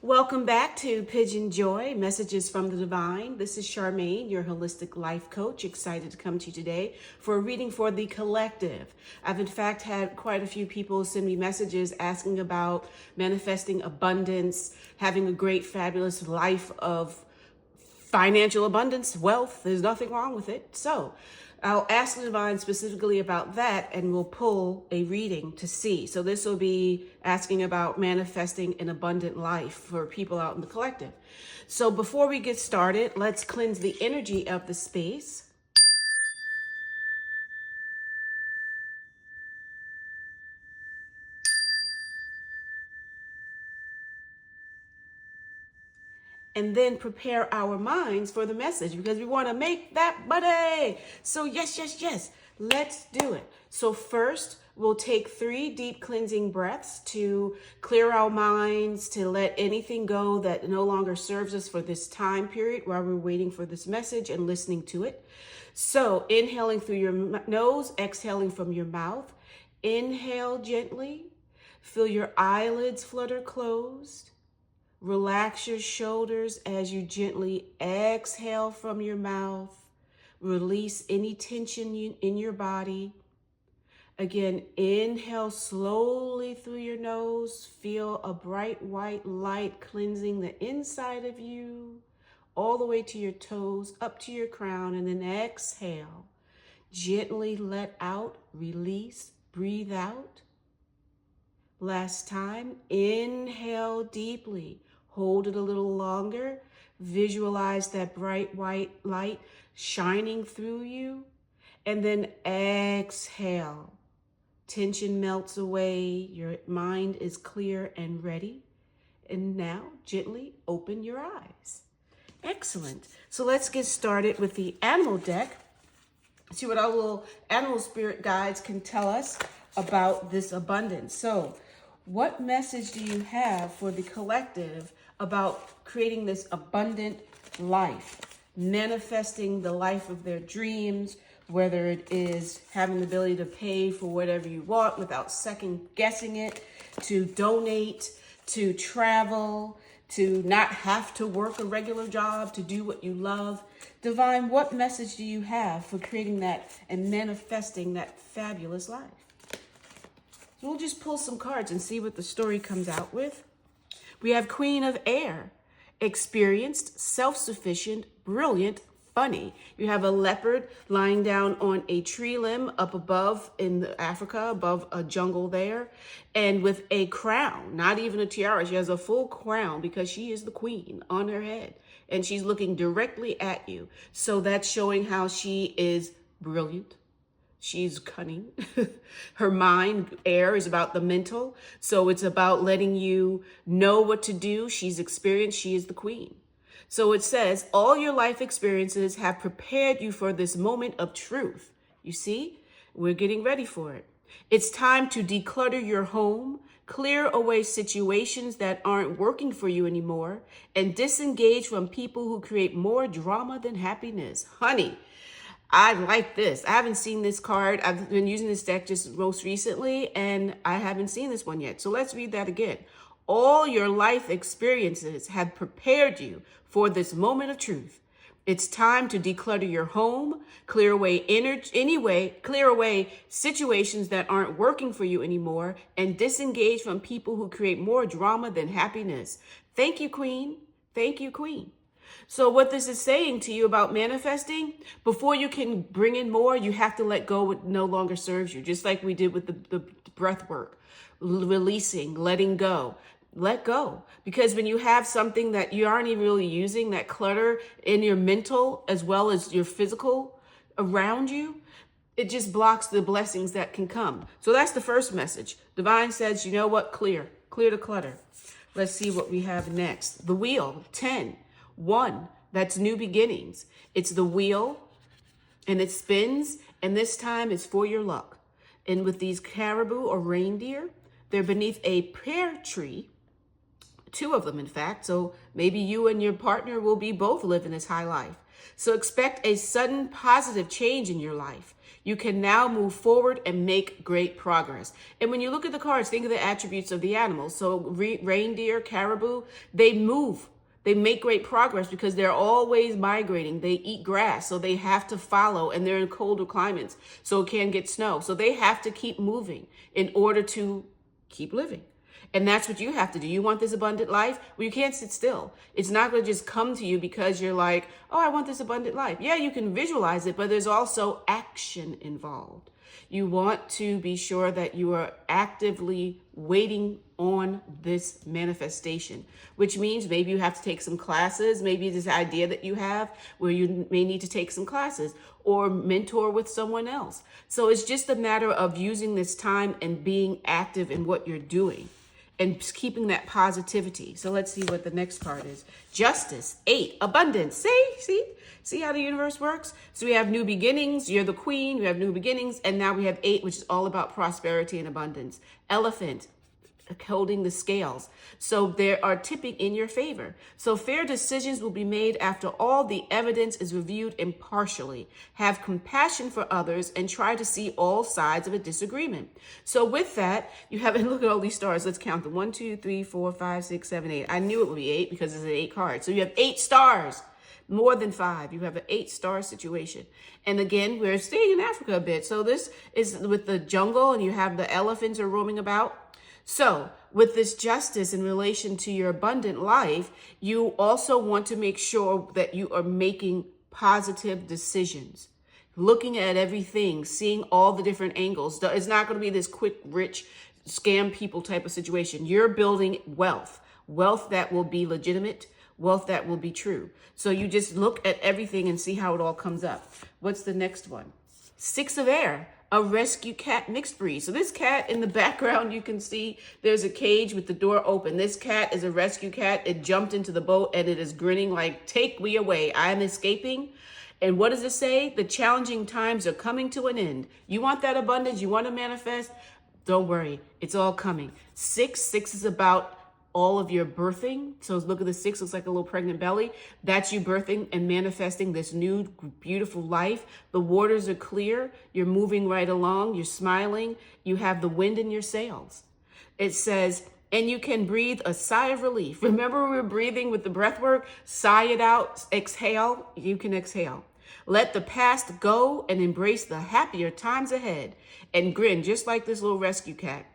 Welcome back to PYJynJoy, Messages from the Divine. This is Charmaine, your holistic life coach. Excited to come to you today for a reading for the collective. I've in fact had quite a few people send me messages asking about manifesting abundance, having a great, fabulous life of financial abundance, wealth. There's nothing wrong with it. So I'll ask the divine specifically about that, and we'll pull a reading to see. So this will be asking about manifesting an abundant life for people out in the collective. So before we get started, let's cleanse the energy of the space. And then prepare our minds for the message, because we want to make that money. So yes, let's do it. So first, we'll take 3 deep cleansing breaths to clear our minds, to let anything go that no longer serves us for this time period while we're waiting for this message and listening to it. So inhaling through your nose, exhaling from your mouth. Inhale gently. Feel your eyelids flutter closed. Relax your shoulders as you gently exhale from your mouth. Release any tension in your body. Again, inhale slowly through your nose. Feel a bright white light cleansing the inside of you, all the way to your toes, up to your crown, and then exhale. Gently let out, release, breathe out. Last time, inhale deeply. Hold it a little longer. Visualize that bright white light shining through you. And then exhale. Tension melts away. Your mind is clear and ready. And now, gently open your eyes. Excellent. So let's get started with the animal deck. See what our little animal spirit guides can tell us about this abundance. So, what message do you have for the collective about creating this abundant life, manifesting the life of their dreams, whether it is having the ability to pay for whatever you want without second guessing it, to donate, to travel, to not have to work a regular job, to do what you love? Divine, what message do you have for creating that and manifesting that fabulous life? So we'll just pull some cards and see what the story comes out with. We have Queen of Air, experienced, self-sufficient, brilliant, funny. You have a leopard lying down on a tree limb up above in Africa, above a jungle there, and with a crown, not even a tiara. She has a full crown because she is the queen on her head, and she's looking directly at you. So that's showing how she is brilliant. She's cunning. Her mind, air, is about the mental. So it's about letting you know what to do. She's experienced. She is the queen. So it says, all your life experiences have prepared you for this moment of truth. You see, we're getting ready for it. It's time to declutter your home, clear away situations that aren't working for you anymore, and disengage from people who create more drama than happiness. Honey, I like this. I haven't seen this card. I've been using this deck just most recently, and I haven't seen this one yet. So let's read that again. All your life experiences have prepared you for this moment of truth. It's time to declutter your home, clear away clear away situations that aren't working for you anymore, and disengage from people who create more drama than happiness. Thank you, Queen. Thank you, Queen. So what this is saying to you about manifesting, before you can bring in more, you have to let go what no longer serves you. Just like we did with the breath work, releasing, letting go. Let go. Because when you have something that you aren't even really using, that clutter in your mental as well as your physical around you, it just blocks the blessings that can come. So that's the first message. Divine says, you know what? Clear the clutter. Let's see what we have next. The wheel, 10. 1, that's new beginnings. It's the wheel, and it spins, and this time it's for your luck. And with these caribou or reindeer, they're beneath a pear tree, 2 of them in fact, so maybe you and your partner will be both living this high life. So expect a sudden positive change in your life. You can now move forward and make great progress. And when you look at the cards, think of the attributes of the animals. So reindeer, caribou, they move. They make great progress because they're always migrating. They eat grass, so they have to follow, and they're in colder climates, so it can get snow. So they have to keep moving in order to keep living. And that's what you have to do. You want this abundant life? Well, you can't sit still. It's not going to just come to you because you're like, oh, I want this abundant life. Yeah, you can visualize it, but there's also action involved. You want to be sure that you are actively waiting on this manifestation, which means maybe you have to take some classes. Maybe this idea that you have where you may need to take some classes or mentor with someone else. So it's just a matter of using this time and being active in what you're doing and keeping that positivity. So let's see what the next card is. Justice, 8, abundance. See how the universe works? So we have new beginnings. You're the queen. We have new beginnings. And now we have 8, which is all about prosperity and abundance. Elephant, holding the scales. So they are tipping in your favor. So fair decisions will be made after all the evidence is reviewed impartially. Have compassion for others and try to see all sides of a disagreement. So with that, you have, and look at all these stars. Let's count them. 1, 2, 3, 4, 5, 6, 7, 8. I knew it would be 8 because it's an 8 card. So you have 8 stars. More than 5. You have an 8-star situation. And again, we're staying in Africa a bit. So this is with the jungle and you have the elephants are roaming about. So with this justice in relation to your abundant life, you also want to make sure that you are making positive decisions, looking at everything, seeing all the different angles. It's not going to be this quick, rich, scam people type of situation. You're building wealth that will be legitimate, wealth that will be true. So you just look at everything and see how it all comes up. What's the next one? 6 of air, a rescue cat mixed breed. So this cat in the background, you can see there's a cage with the door open. This cat is a rescue cat. It jumped into the boat and it is grinning like, take me away. I'm escaping. And what does it say? The challenging times are coming to an end. You want that abundance? You want to manifest? Don't worry. It's all coming. 6 is about all of your birthing. So look at the 6, looks like a little pregnant belly. That's you birthing and manifesting this new beautiful life. The waters are clear. You're moving right along. You're smiling. You have the wind in your sails. It says, and you can breathe a sigh of relief. Remember we were breathing with the breath work? Sigh it out, exhale. You can exhale. Let the past go and embrace the happier times ahead and grin just like this little rescue cat.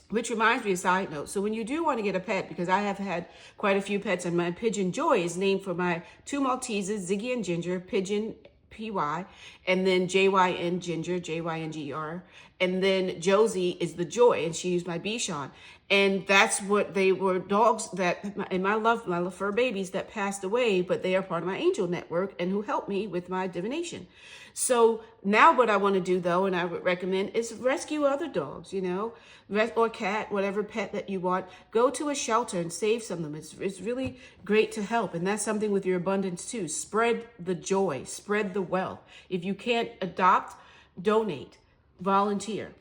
Which reminds me, a side note. So when you do want to get a pet, because I have had quite a few pets, and my PYJynJoy is named for my 2 Maltesers, Ziggy and Ginger, Pigeon, PY, and then JYN Ginger, JYNGER. And then Josie is the joy, and she's my Bichon. And that's what they were, dogs that, and my fur babies that passed away, but they are part of my angel network and who helped me with my divination. So now what I want to do though, and I would recommend, is rescue other dogs, or cat, whatever pet that you want. Go to a shelter and save some of them. It's really great to help. And that's something with your abundance too. Spread the joy, spread the wealth. If you can't adopt, donate, volunteer.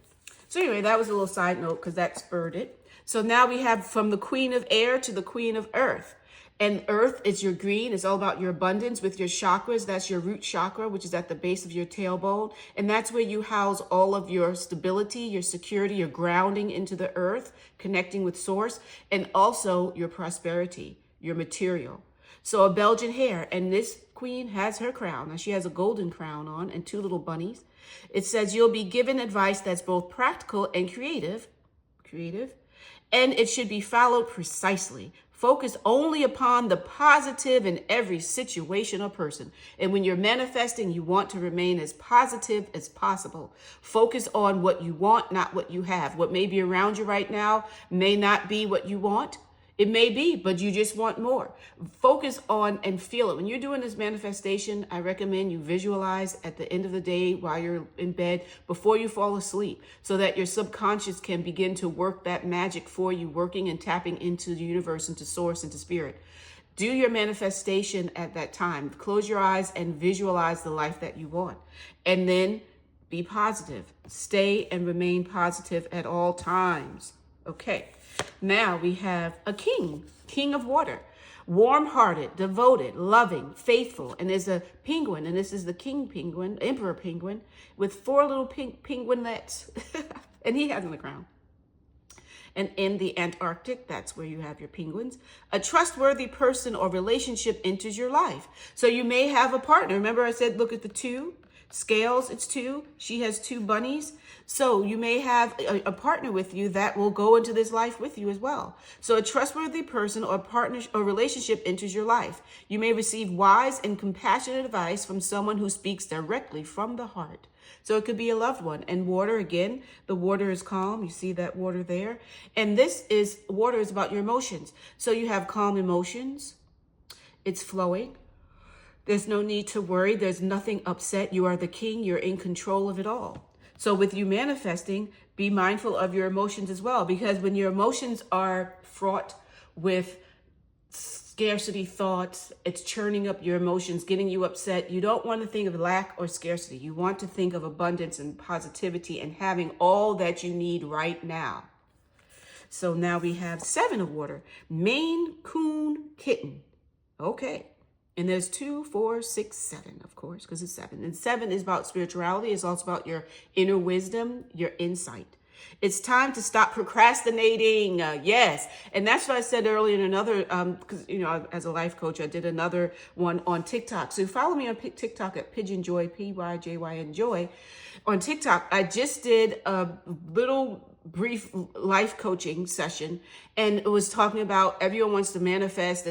So anyway, that was a little side note because that spurred it. So now we have from the queen of air to the queen of earth. And earth is your green. It's all about your abundance with your chakras. That's your root chakra, which is at the base of your tailbone. And that's where you house all of your stability, your security, your grounding into the earth, connecting with source, and also your prosperity, your material. So a Belgian hare, and this queen has her crown. Now she has a golden crown on and 2 little bunnies. It says you'll be given advice that's both practical and creative, and it should be followed precisely. Focus only upon the positive in every situation or person. And when you're manifesting, you want to remain as positive as possible. Focus on what you want, not what you have. What may be around you right now may not be what you want. It may be, but you just want more. Focus on and feel it. When you're doing this manifestation, I recommend you visualize at the end of the day while you're in bed before you fall asleep so that your subconscious can begin to work that magic for you, working and tapping into the universe, into source, into spirit. Do your manifestation at that time. Close your eyes and visualize the life that you want. And then be positive. Stay and remain positive at all times. Okay. Now we have a king of water. Warm-hearted, devoted, loving, faithful. And there's a penguin, and this is the king penguin, emperor penguin, with 4 little pink penguinlets. And he has on the ground. And in the Antarctic, that's where you have your penguins. A trustworthy person or relationship enters your life. So you may have a partner. Remember I said, look at the 2 scales, it's 2. She has 2 bunnies. So you may have a partner with you that will go into this life with you as well. So a trustworthy person or partner or relationship enters your life. You may receive wise and compassionate advice from someone who speaks directly from the heart. So it could be a loved one. And water, again, the water is calm. You see that water there. And water is about your emotions. So you have calm emotions. It's flowing. There's no need to worry. There's nothing upset. You are the king. You're in control of it all. So with you manifesting, be mindful of your emotions as well. Because when your emotions are fraught with scarcity thoughts, it's churning up your emotions, getting you upset. You don't want to think of lack or scarcity. You want to think of abundance and positivity and having all that you need right now. So now we have 7 of water. Maine Coon Kitten. Okay. And there's 2, 4, 6, 7, of course, because it's 7. And 7 is about spirituality. It's also about your inner wisdom, your insight. It's time to stop procrastinating. Yes. And that's what I said earlier in another, because, as a life coach, I did another one on TikTok. So follow me on TikTok at PYJynJoy, PYJynJoy. On TikTok, I just did a little brief life coaching session, and it was talking about everyone wants to manifest,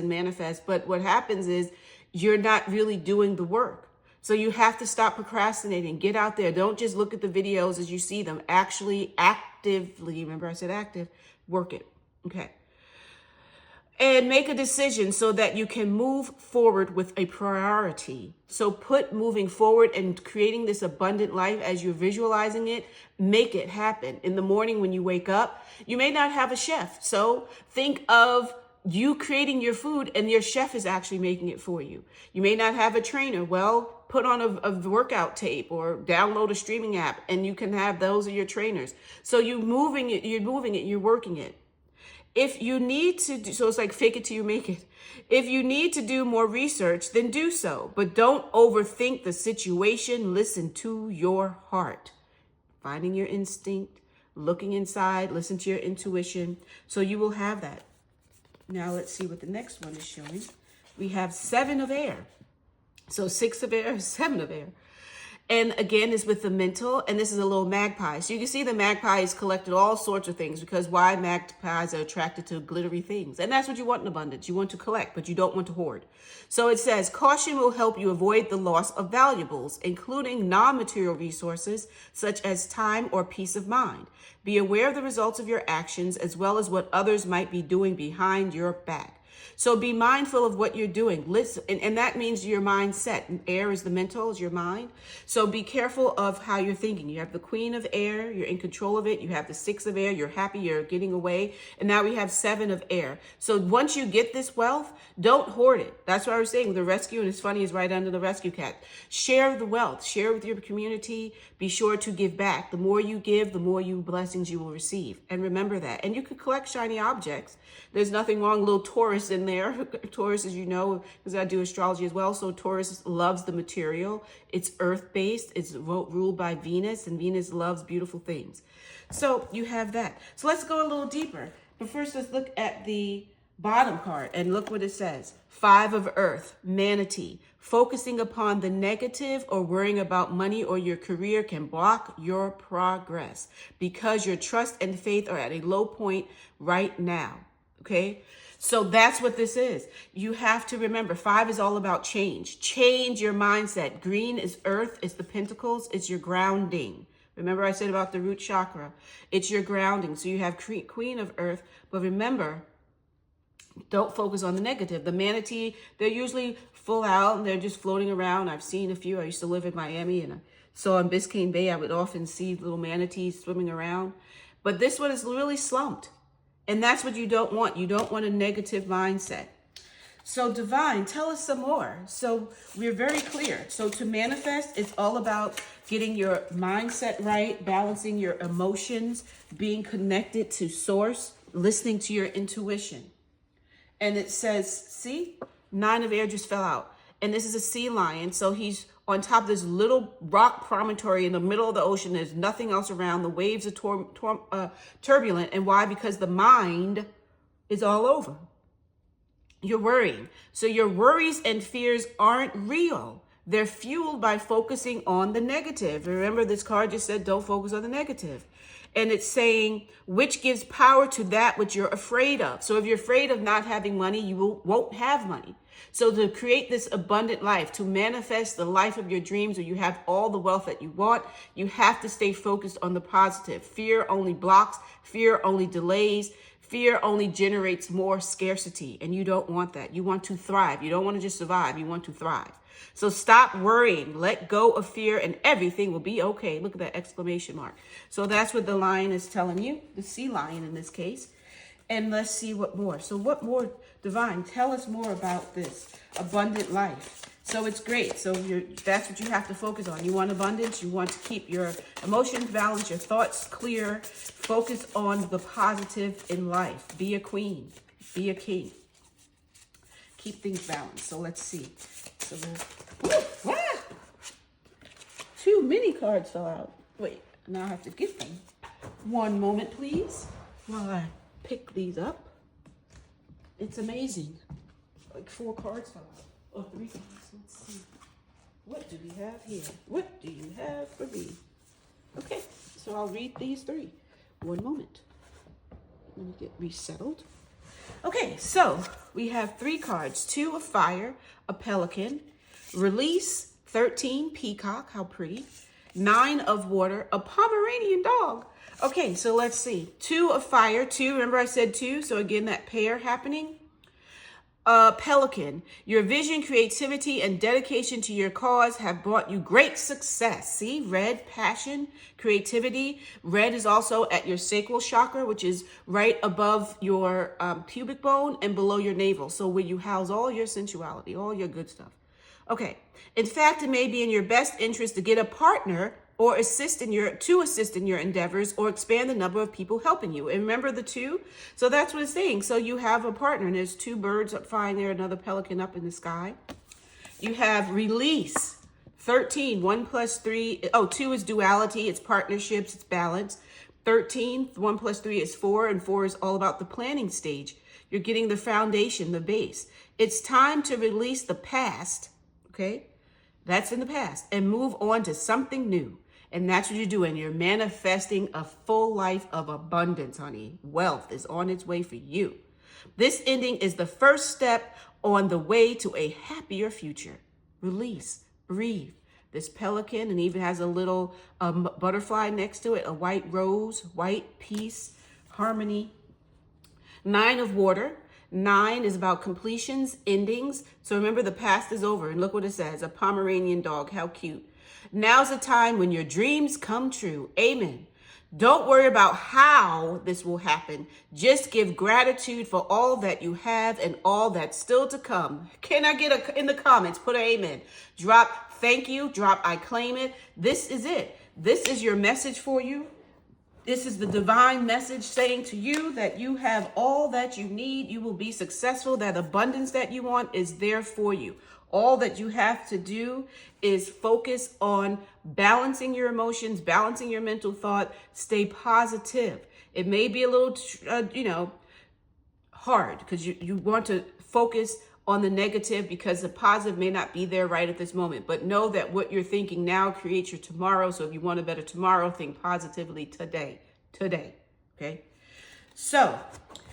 but what happens is you're not really doing the work. So you have to stop procrastinating. Get out there. Don't just look at the videos as you see them. Actually, actively, remember I said active, work it. Okay. And make a decision so that you can move forward with a priority. So put moving forward and creating this abundant life as you're visualizing it, make it happen. In the morning when you wake up, you may not have a chef. So think of you creating your food and your chef is actually making it for you. You may not have a trainer. Well, put on a workout tape or download a streaming app and you can have those are your trainers. So you're moving it, you're working it. If you need to do, so it's like fake it till you make it. If you need to do more research, then do so. But don't overthink the situation. Listen to your heart. Finding your instinct, looking inside, listen to your intuition. So you will have that. Now let's see what the next one is showing. We have 7 of air. So 6 of air, 7 of air. And again, it's with the mental, and this is a little magpie. So you can see the magpie has collected all sorts of things because why magpies are attracted to glittery things. And that's what you want in abundance. You want to collect, but you don't want to hoard. So it says, caution will help you avoid the loss of valuables, including non-material resources such as time or peace of mind. Be aware of the results of your actions as well as what others might be doing behind your back. So be mindful of what you're doing. Listen, and that means your mindset. Air is the mental, is your mind. So be careful of how you're thinking. You have the Queen of Air, you're in control of it. You have the 6 of air, you're happy, you're getting away. And now we have 7 of air. So once you get this wealth, don't hoard it. That's what I was saying. The rescue, and it's funny, is right under the rescue cat. Share the wealth, share with your community. Be sure to give back. The more you give, the more blessings you will receive. And remember that. And you can collect shiny objects. There's nothing wrong, little Taurus in there. Taurus, as you know, because I do astrology as well. So Taurus loves the material. It's earth-based. It's ruled by Venus, and Venus loves beautiful things. So you have that. So let's go a little deeper. But first, let's look at the bottom card and look what it says. 5 of earth, manatee. Focusing upon the negative or worrying about money or your career can block your progress because your trust and faith are at a low point right now. Okay, so that's what this is. You have to remember 5 is all about change. Change your mindset. Green is earth. It's the pentacles. It's your grounding. Remember I said about the root chakra. It's your grounding. So you have Queen of earth. But remember, don't focus on the negative. The manatee, they're usually full out and they're just floating around. I've seen a few. I used to live in Miami and so on Biscayne Bay, I would often see little manatees swimming around. But this one is really slumped. And that's what you don't want. You don't want a negative mindset. So divine, tell us some more. So we're very clear. So to manifest, it's all about getting your mindset right, balancing your emotions, being connected to source, listening to your intuition. And it says, see, 9 of air just fell out. And this is a sea lion. So he's on top of this little rock promontory in the middle of the ocean. There's nothing else around. The waves are turbulent. And why? Because the mind is all over. You're worrying. So your worries and fears aren't real. They're fueled by focusing on the negative. Remember, this card just said, don't focus on the negative. And it's saying, which gives power to that which you're afraid of. So if you're afraid of not having money, you won't have money. So to create this abundant life, to manifest the life of your dreams where you have all the wealth that you want, you have to stay focused on the positive. Fear only blocks, fear only delays, fear only generates more scarcity. And you don't want that. You want to thrive. You don't want to just survive. You want to thrive. So stop worrying, let go of fear, and everything will be okay. Look at that exclamation mark. So that's what the lion is telling you, the sea lion in this case. And let's see what more. So what more, Divine? Tell us more about this abundant life. So it's great. So that's what you have to focus on. You want abundance. You want to keep your emotions balanced, your thoughts clear. Focus on the positive in life. Be a queen. Be a king. Keep things balanced. So let's see. So two mini cards fell out. Wait, now I have to get them. One moment, please, while I pick these up. It's amazing. Like 4 cards fell out. Oh, 3 cards. Let's see. What do we have here? What do you have for me? Okay, so I'll read these 3. One moment. Let me get resettled. Okay, so we have 3 cards, 2 of fire, a pelican, release, 13, peacock, how pretty, 9 of water, a Pomeranian dog. Okay, so let's see, 2 of fire, 2, remember I said 2, so again, that pair happening. Pelican, your vision, creativity, and dedication to your cause have brought you great success. See, red, passion, creativity. Red is also at your sacral chakra, which is right above your pubic bone and below your navel. So where you house all your sensuality, all your good stuff. Okay. In fact, it may be in your best interest to get a partner or assist in your endeavors or expand the number of people helping you. And remember the 2? So that's what it's saying. So you have a partner, and there's 2 birds up flying there, another pelican up in the sky. You have release, 13, 1 plus 3. Oh, 2 is duality. It's partnerships. It's balance. 13, 1 plus 3 is 4, and 4 is all about the planning stage. You're getting the foundation, the base. It's time to release the past, okay? That's in the past, and move on to something new. And that's what you're doing. You're manifesting a full life of abundance, honey. Wealth is on its way for you. This ending is the first step on the way to a happier future. Release, breathe. This pelican, and even has a little butterfly next to it, a white rose, white peace, harmony. 9 of water. 9 is about completions, endings. So remember, the past is over. And look what it says, a Pomeranian dog. How cute. Now's the time when your dreams come true. Amen. Don't worry about how this will happen. Just give gratitude for all that you have and all that's still to come. Can I get in the comments? Put an amen. Drop thank you. Drop I claim it. This is it. This is your message for you. This is the divine message saying to you that you have all that you need. You will be successful. That abundance that you want is there for you. All that you have to do is focus on balancing your emotions, balancing your mental thought, stay positive. It may be a little, hard because you want to focus on the negative because the positive may not be there right at this moment. But know that what you're thinking now creates your tomorrow. So if you want a better tomorrow, think positively today. Okay? So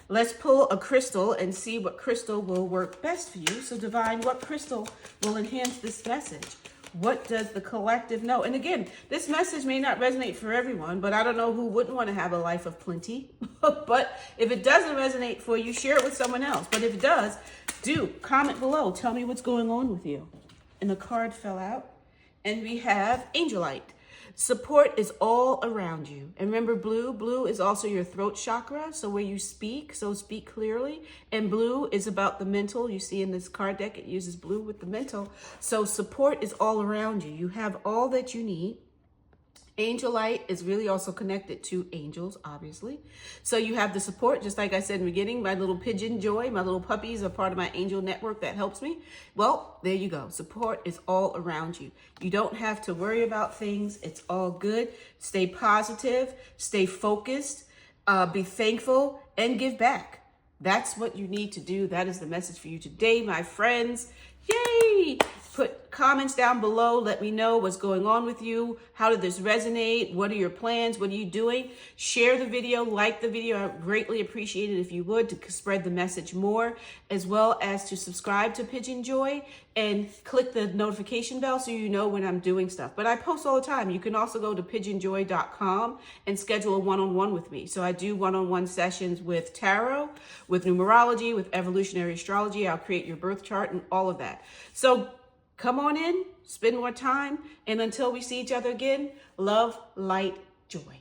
let's pull a crystal and see what crystal will work best for you. So Divine, what crystal will enhance this message? What does the collective know? And again, this message may not resonate for everyone, but I don't know who wouldn't want to have a life of plenty. But if it doesn't resonate for you, share it with someone else. But if it does, do comment below. Tell me what's going on with you. And the card fell out. And we have Angelite. Support is all around you. And remember, blue is also your throat chakra. So where you speak, so speak clearly. And blue is about the mental. You see in this card deck, it uses blue with the mental. So support is all around you. You have all that you need. Angel light is really also connected to angels, obviously. So you have the support, just like I said in the beginning, my little PYJynJoy, my little puppies are part of my angel network that helps me. Well, there you go. Support is all around you. You don't have to worry about things. It's all good. Stay positive, stay focused, be thankful, and give back. That's what you need to do. That is the message for you today, my friends. Yay! Put comments down below. Let me know what's going on with you. How did this resonate? What are your plans? What are you doing? Share the video, like the video. I greatly appreciate it if you would, to spread the message more, as well as to subscribe to PYJynJoy and click the notification bell so you know when I'm doing stuff. But I post all the time. You can also go to PYJynJoy.com and schedule a one-on-one with me. So I do one-on-one sessions with tarot, with numerology, with evolutionary astrology. I'll create your birth chart and all of that. So come on in, spend more time, and until we see each other again, love, light, joy.